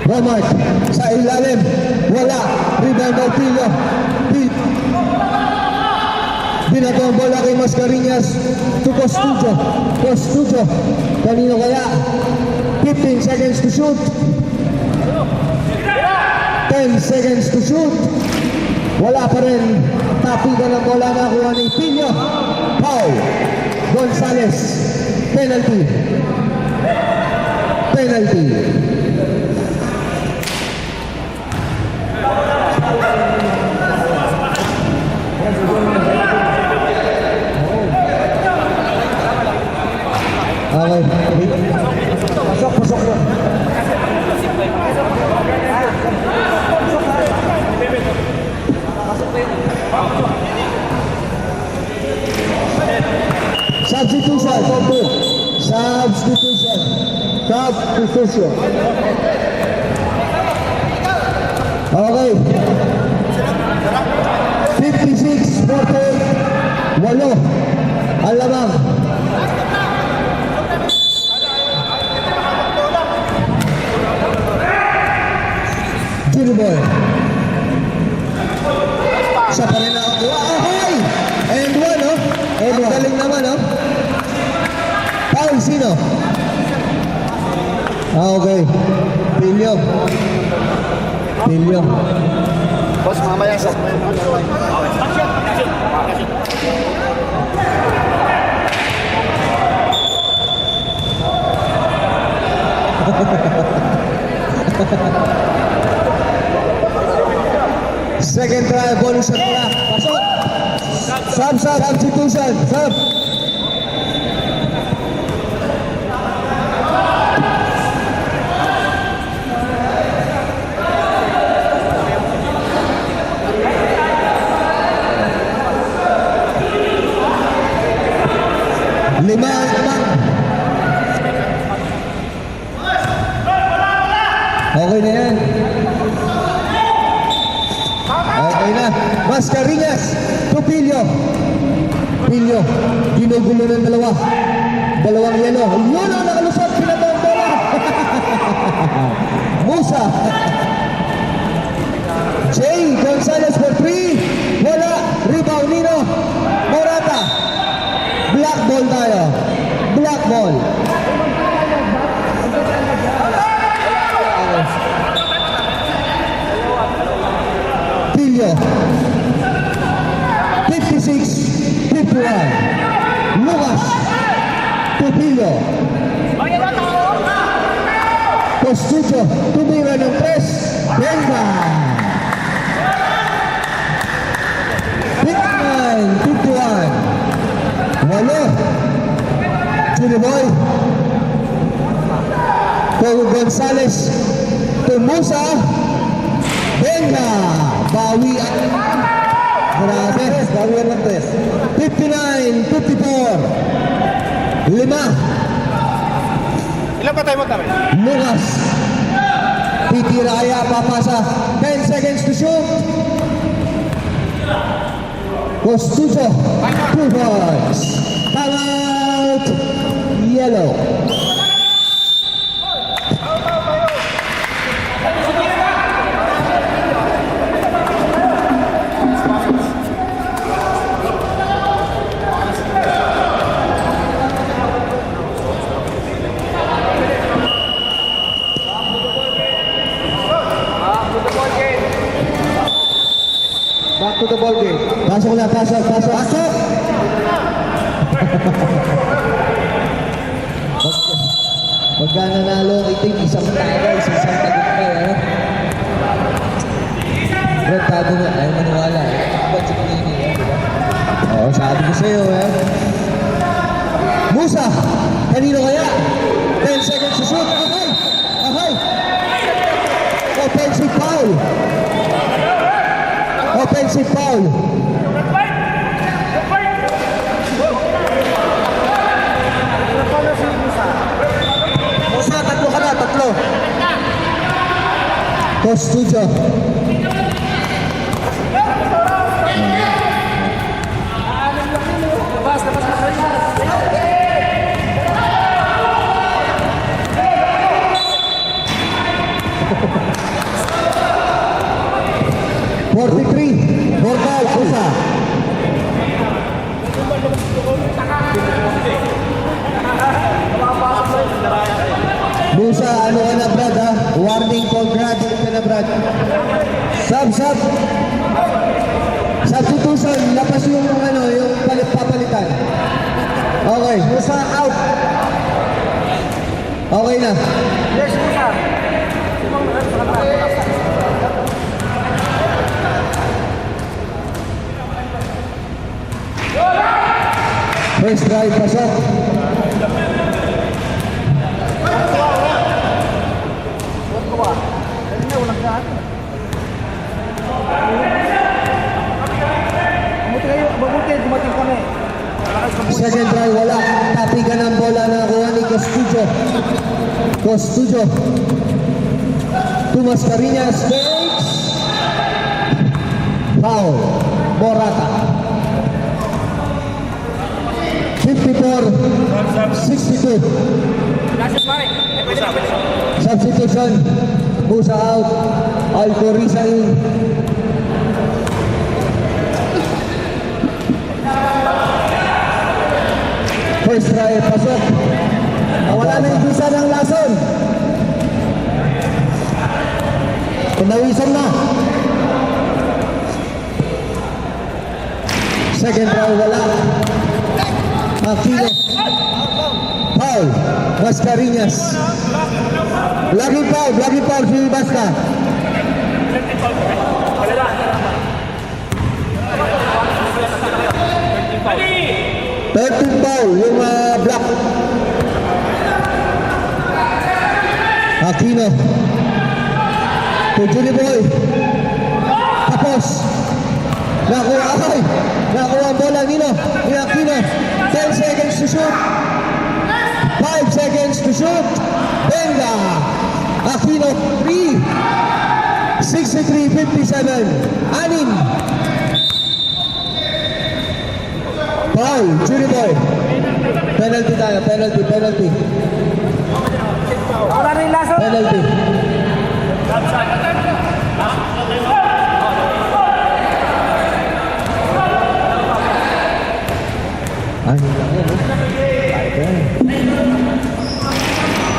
Romart. Sa ilalim. Wala. Rebound ng Pilio. Binato ang bola kay Mascarillas. To Costudio. Kanino kaya? 15 seconds to shoot. 10 seconds to shoot. Wala pa rin. Tapigan ng bola na kuha ni Pilio. Foul. Gonzales. Penalty. Okay. Pasok na. Substitution. Okay. 56-48. 8. Alamang. Juniboy. Siya pa rin ako. Okay! And 1, no? And galing naman, no? Foul, sino? Okay. Pilio. Boss, mamaya sa... Second try, bonus shot wala. Pasok. Substitution. Sub. Lima. Okay na yan. Okay na. Mascarillas. Tupilyo. Pilyo. Ginugulo ng dalawa. Dalawang yelo. Yun ang nakalusot. Pinatong bola. Musa. Jay Gonzalez for 3. Wala. Rebound Nino. Morata. Black ball tayo. Black ball. Pilyo. 56, 51. Lucas. Pupilyo. Costucho. Tumira ng 3. Venga. 59, 51. Walo. Junior Boy. Paul Gonzalez. Tumusa. Venga. Bawi ang... Grabe. Bawi ang 59, 54. 5. Ilan pa tayo magkami? Lucas. Titiraya, papasa. 10 seconds to shoot. Costucho. 2 points. Time out. Yellow. Back to the ball game. Pasok na, pasok. Pagka nanalo ang itim, isang tagay, isang tagumpay, ano? Bro, tago nga, ayaw maniwala, eh. Ba't si Panini, eh, di ba? Oo, sabi ko sa'yo, eh. Musa! Kanino kaya? 10 seconds to shoot. Ahay! Offensive foul! Offensive foul! Musa, tatlo ka na, tatlo. Costucho. Mortal, Musa. Musa, ano ka na, Brad, ha? Warning for graduate ka na, Brad. Sub. Substitution, lapas yung ano, yung papalitan. Okay, Musa out. Okay na. Yes, Musa. First drive, pasok. Dumating kami. Second try, wala. Tapigan ang bola na nakuha ni Costucho. Tomas Cariñas fakes. Foul. Morata. 54-62. Substitution. Musa out. Alcoriza in. First try, pasok. Nawala na yung bisa ng lason. Pinawisan na. Second try, wala. Aquino. Foul. Mascarillas. Lagi foul. Si Basta. 13 foul, yung block. Aquino. To Jimmy Boy. Tapos. Nakuha ang bola, Nino. Ni Aquino. 10 seconds to shoot. 5 seconds to shoot. Benga. Aquino, 3. 63-57. Anim. Foul, Jimmy Boy. Penalty tayo, penalty. Wala rin laso. Penalty. Ano lang yan,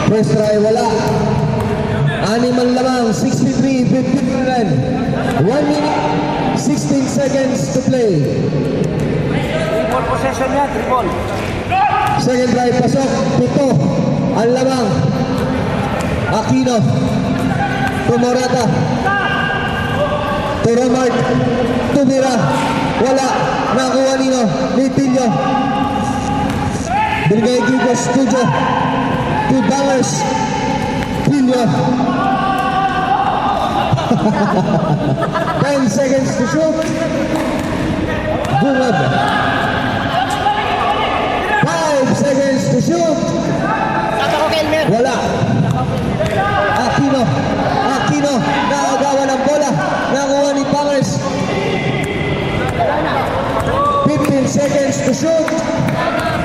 First try, wala. Animal lamang, 63-59. 1 minute, 16 seconds to play. Triple possession yan, triple. Second try, pasok. 7. Ang lamang. Aquino. To Morata. To Romart. To Mira. Wala. Nakuha Nino. Litilio. Binigay Gigo Studio. To Bangers. Pilio. 10 seconds to shoot. Bungad. 5 seconds to shoot. Wala. Aquino. Nakagawa ng bola. Nakuha ni Pangers. 15 seconds to shoot.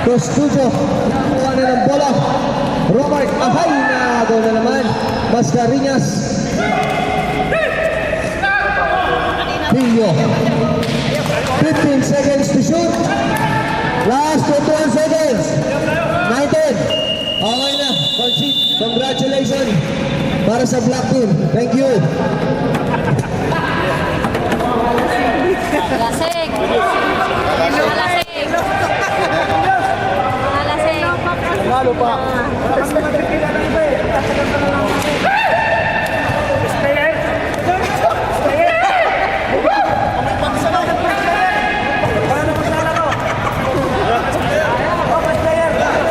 To Studio. Nakuha na ng bola. Robert. Ahay. Nagawa na naman. Mascareñas. Pillo. 15 seconds to shoot. Last 21 seconds. 19. Okay na. Concede. Congratulations para sa Black Team. Thank you.